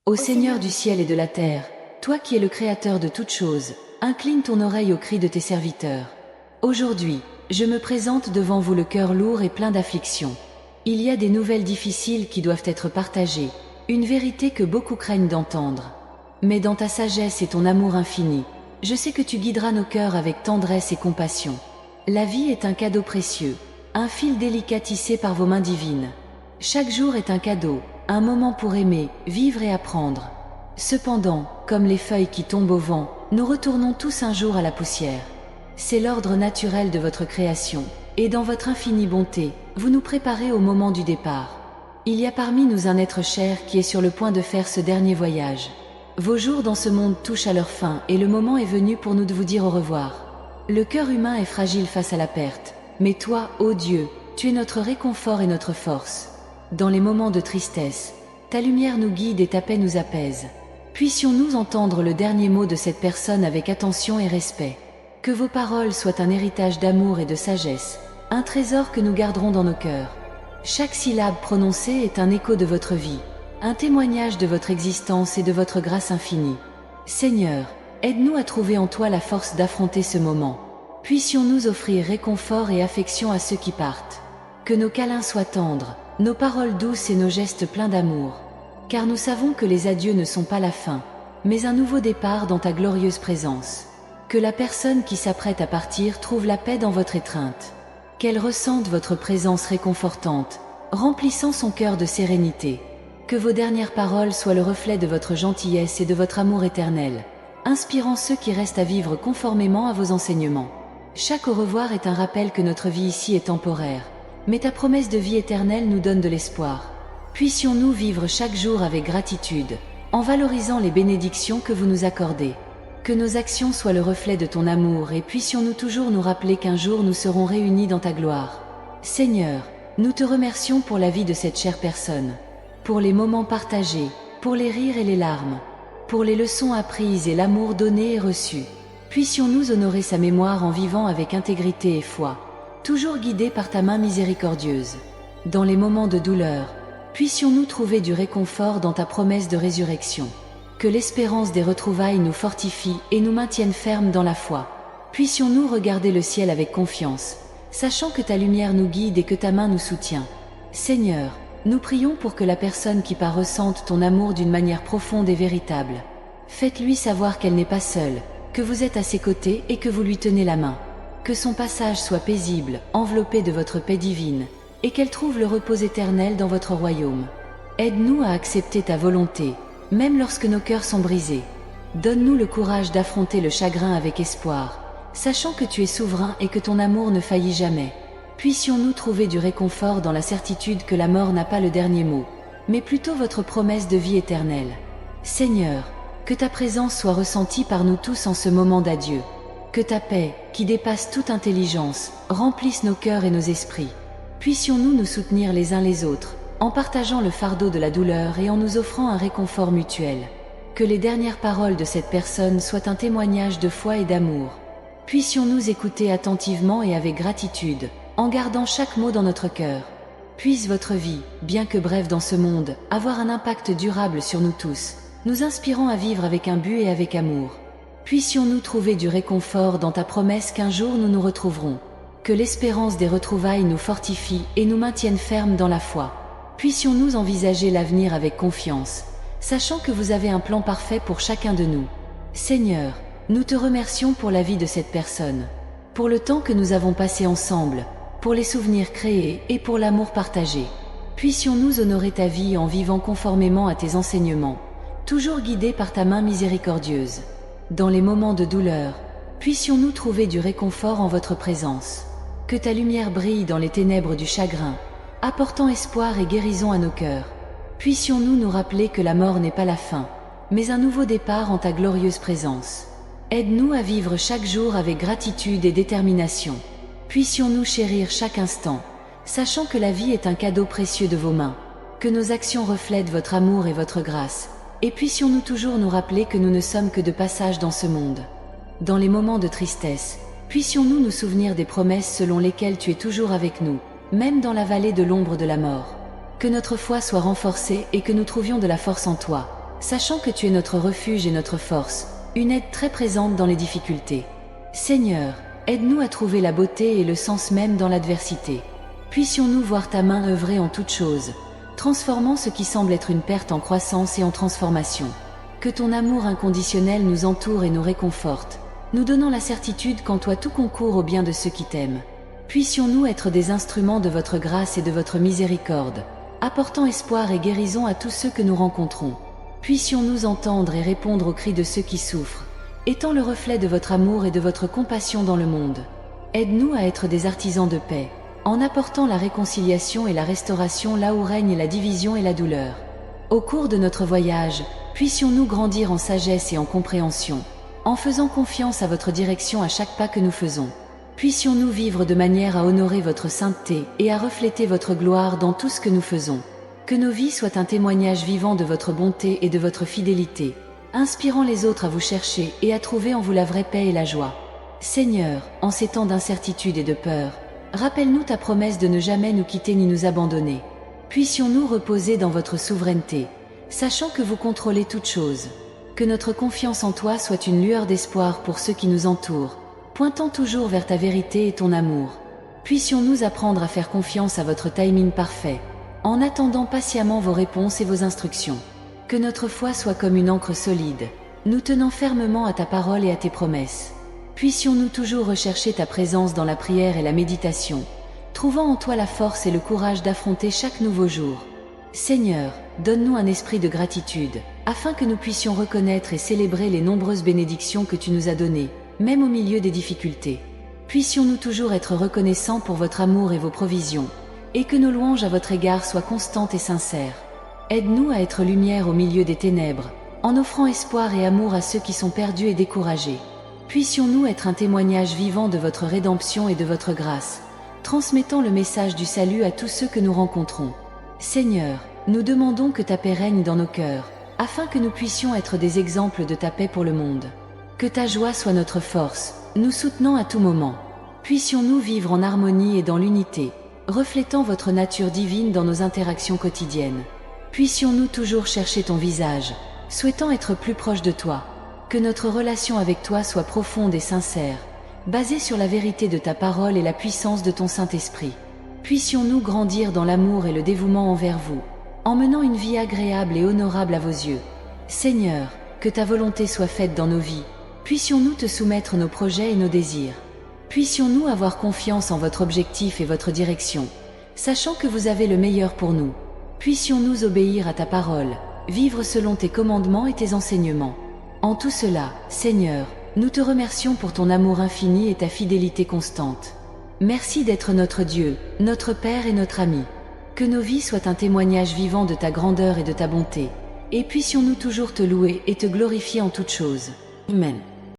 Ô Seigneur du ciel et de la terre, toi qui es le Créateur de toutes choses, incline ton oreille aux cris de tes serviteurs. Aujourd'hui, je me présente devant vous le cœur lourd et plein d'affliction. Il y a des nouvelles difficiles qui doivent être partagées, une vérité que beaucoup craignent d'entendre. Mais dans ta sagesse et ton amour infini, je sais que tu guideras nos cœurs avec tendresse et compassion. La vie est un cadeau précieux, un fil délicat tissé par vos mains divines. Chaque jour est un cadeau, un moment pour aimer, vivre et apprendre. Cependant, comme les feuilles qui tombent au vent, nous retournons tous un jour à la poussière. C'est l'ordre naturel de votre création, et dans votre infinie bonté, vous nous préparez au moment du départ. Il y a parmi nous un être cher qui est sur le point de faire ce dernier voyage. Vos jours dans ce monde touchent à leur fin et le moment est venu pour nous de vous dire au revoir. Le cœur humain est fragile face à la perte, mais toi, ô Dieu, tu es notre réconfort et notre force. Dans les moments de tristesse, ta lumière nous guide et ta paix nous apaise. Puissions-nous entendre le dernier mot de cette personne avec attention et respect. Que vos paroles soient un héritage d'amour et de sagesse, un trésor que nous garderons dans nos cœurs. Chaque syllabe prononcée est un écho de votre vie, un témoignage de votre existence et de votre grâce infinie. Seigneur, aide-nous à trouver en toi la force d'affronter ce moment. Puissions-nous offrir réconfort et affection à ceux qui partent. Que nos câlins soient tendres, nos paroles douces et nos gestes pleins d'amour. Car nous savons que les adieux ne sont pas la fin, mais un nouveau départ dans ta glorieuse présence. Que la personne qui s'apprête à partir trouve la paix dans votre étreinte. Qu'elle ressente votre présence réconfortante, remplissant son cœur de sérénité. Que vos dernières paroles soient le reflet de votre gentillesse et de votre amour éternel, inspirant ceux qui restent à vivre conformément à vos enseignements. Chaque au revoir est un rappel que notre vie ici est temporaire, mais ta promesse de vie éternelle nous donne de l'espoir. Puissions-nous vivre chaque jour avec gratitude, en valorisant les bénédictions que vous nous accordez. Que nos actions soient le reflet de ton amour et puissions-nous toujours nous rappeler qu'un jour nous serons réunis dans ta gloire. Seigneur, nous te remercions pour la vie de cette chère personne, pour les moments partagés, pour les rires et les larmes, pour les leçons apprises et l'amour donné et reçu. Puissions-nous honorer sa mémoire en vivant avec intégrité et foi, toujours guidés par ta main miséricordieuse. Dans les moments de douleur, puissions-nous trouver du réconfort dans ta promesse de résurrection. Que l'espérance des retrouvailles nous fortifie et nous maintienne fermes dans la foi. Puissions-nous regarder le ciel avec confiance, sachant que ta lumière nous guide et que ta main nous soutient. Seigneur, nous prions pour que la personne qui part ressente ton amour d'une manière profonde et véritable. Faites-lui savoir qu'elle n'est pas seule, que vous êtes à ses côtés et que vous lui tenez la main. Que son passage soit paisible, enveloppé de votre paix divine, et qu'elle trouve le repos éternel dans votre royaume. Aide-nous à accepter ta volonté, même lorsque nos cœurs sont brisés. Donne-nous le courage d'affronter le chagrin avec espoir, sachant que tu es souverain et que ton amour ne faillit jamais. Puissions-nous trouver du réconfort dans la certitude que la mort n'a pas le dernier mot, mais plutôt votre promesse de vie éternelle. Seigneur, que ta présence soit ressentie par nous tous en ce moment d'adieu. Que ta paix, qui dépasse toute intelligence, remplisse nos cœurs et nos esprits. Puissions-nous nous soutenir les uns les autres, en partageant le fardeau de la douleur et en nous offrant un réconfort mutuel. Que les dernières paroles de cette personne soient un témoignage de foi et d'amour. Puissions-nous écouter attentivement et avec gratitude, en gardant chaque mot dans notre cœur. Puisse votre vie, bien que brève dans ce monde, avoir un impact durable sur nous tous, nous inspirant à vivre avec un but et avec amour. Puissions-nous trouver du réconfort dans ta promesse qu'un jour nous nous retrouverons. Que l'espérance des retrouvailles nous fortifie et nous maintienne fermes dans la foi. Puissions-nous envisager l'avenir avec confiance, sachant que vous avez un plan parfait pour chacun de nous. Seigneur, nous te remercions pour la vie de cette personne, pour le temps que nous avons passé ensemble, pour les souvenirs créés et pour l'amour partagé. Puissions-nous honorer ta vie en vivant conformément à tes enseignements, toujours guidés par ta main miséricordieuse. Dans les moments de douleur, puissions-nous trouver du réconfort en votre présence. Que ta lumière brille dans les ténèbres du chagrin, apportant espoir et guérison à nos cœurs. Puissions-nous nous rappeler que la mort n'est pas la fin, mais un nouveau départ en ta glorieuse présence. Aide-nous à vivre chaque jour avec gratitude et détermination. Puissions-nous chérir chaque instant, sachant que la vie est un cadeau précieux de vos mains. Que nos actions reflètent votre amour et votre grâce, et puissions-nous toujours nous rappeler que nous ne sommes que de passage dans ce monde. Dans les moments de tristesse, puissions-nous nous souvenir des promesses selon lesquelles tu es toujours avec nous, même dans la vallée de l'ombre de la mort. Que notre foi soit renforcée et que nous trouvions de la force en toi, sachant que tu es notre refuge et notre force, une aide très présente dans les difficultés. Seigneur, aide-nous à trouver la beauté et le sens même dans l'adversité. Puissions-nous voir ta main œuvrer en toutes choses, transformant ce qui semble être une perte en croissance et en transformation. Que ton amour inconditionnel nous entoure et nous réconforte, nous donnant la certitude qu'en toi tout concourt au bien de ceux qui t'aiment. Puissions-nous être des instruments de votre grâce et de votre miséricorde, apportant espoir et guérison à tous ceux que nous rencontrons. Puissions-nous entendre et répondre aux cris de ceux qui souffrent, étant le reflet de votre amour et de votre compassion dans le monde. Aide-nous à être des artisans de paix, en apportant la réconciliation et la restauration là où règne la division et la douleur. Au cours de notre voyage, puissions-nous grandir en sagesse et en compréhension, en faisant confiance à votre direction à chaque pas que nous faisons. Puissions-nous vivre de manière à honorer votre sainteté et à refléter votre gloire dans tout ce que nous faisons. Que nos vies soient un témoignage vivant de votre bonté et de votre fidélité, inspirant les autres à vous chercher et à trouver en vous la vraie paix et la joie. Seigneur, en ces temps d'incertitude et de peur, rappelle-nous ta promesse de ne jamais nous quitter ni nous abandonner. Puissions-nous reposer dans votre souveraineté, sachant que vous contrôlez toutes choses. Que notre confiance en toi soit une lueur d'espoir pour ceux qui nous entourent, pointant toujours vers ta vérité et ton amour. Puissions-nous apprendre à faire confiance à votre timing parfait, en attendant patiemment vos réponses et vos instructions. Que notre foi soit comme une ancre solide, nous tenant fermement à ta parole et à tes promesses. Puissions-nous toujours rechercher ta présence dans la prière et la méditation, trouvant en toi la force et le courage d'affronter chaque nouveau jour. Seigneur, donne-nous un esprit de gratitude, afin que nous puissions reconnaître et célébrer les nombreuses bénédictions que tu nous as données, même au milieu des difficultés. Puissions-nous toujours être reconnaissants pour votre amour et vos provisions, et que nos louanges à votre égard soient constantes et sincères. Aide-nous à être lumière au milieu des ténèbres, en offrant espoir et amour à ceux qui sont perdus et découragés. Puissions-nous être un témoignage vivant de votre rédemption et de votre grâce, transmettant le message du salut à tous ceux que nous rencontrons. Seigneur, nous demandons que ta paix règne dans nos cœurs, afin que nous puissions être des exemples de ta paix pour le monde. Que ta joie soit notre force, nous soutenant à tout moment. Puissions-nous vivre en harmonie et dans l'unité, reflétant votre nature divine dans nos interactions quotidiennes. Puissions-nous toujours chercher ton visage, souhaitant être plus proche de toi. Que notre relation avec toi soit profonde et sincère, basée sur la vérité de ta parole et la puissance de ton Saint-Esprit. Puissions-nous grandir dans l'amour et le dévouement envers vous, en menant une vie agréable et honorable à vos yeux. Seigneur, que ta volonté soit faite dans nos vies. Puissions-nous te soumettre nos projets et nos désirs. Puissions-nous avoir confiance en votre objectif et votre direction, sachant que vous avez le meilleur pour nous. Puissions-nous obéir à ta parole, vivre selon tes commandements et tes enseignements. En tout cela, Seigneur, nous te remercions pour ton amour infini et ta fidélité constante. Merci d'être notre Dieu, notre Père et notre ami. Que nos vies soient un témoignage vivant de ta grandeur et de ta bonté, et puissions-nous toujours te louer et te glorifier en toutes choses. Amen.